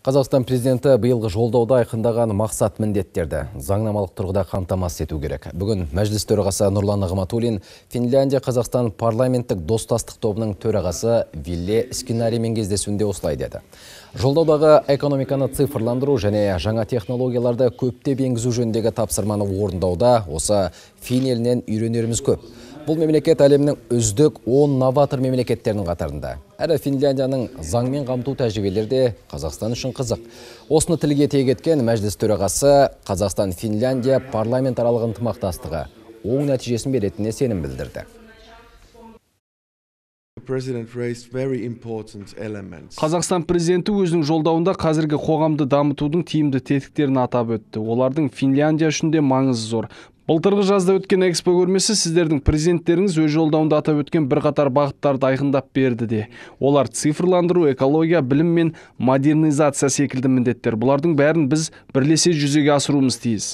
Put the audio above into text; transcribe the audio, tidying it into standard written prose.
Қазақстан президенті биылғы жолдауда айқындаған мақсат міндеттерді заңнамалық тұрғыда қамтамасыз ету керек. Бүгін мәжіліс төрағасы Нұрлан Нығматулин Финляндия Қазақстан парламенттік достастық тобының төрағасы Вилле Скинаримен кездесуінде осылай деді. Жолдаудағы экономиканы цифрландыру және жаңа технологияларды көптеп енгізу жөніндегі тапсырманы орындауда осы Фин елінен үйренеріміз көп. Бұл мемлекет әлемнің үздік 10 новатор мемлекеттерінің қатарында. Әрі Финляндияның заңмен қамту тәжірибелері де Қазақстан үшін қызық. Осыны тілге тиек еткен мәжіліс төрағасы Қазақстан-Финляндия парламентаралық ынтымақтастығы оң нәтижесін беретініне сенім білдірді. Қазақстан президенті өзінің жолдауында қазіргі қоғамды дамытудың тиімді тетіктерін атап өтті. Олардың Финляндия үшін де маңызы зор. Былтырғы жазда өткен экспо көрмесі сіздердің президенттеріңіз өз жолдауында атап өткен бірқатар бағыттарды айқындап берді де. Олар цифрландыру, экология, білім мен модернизация секілді міндеттер. Бұлардың бәрін біз бірлесе жүзеге асыруымыз тиіс.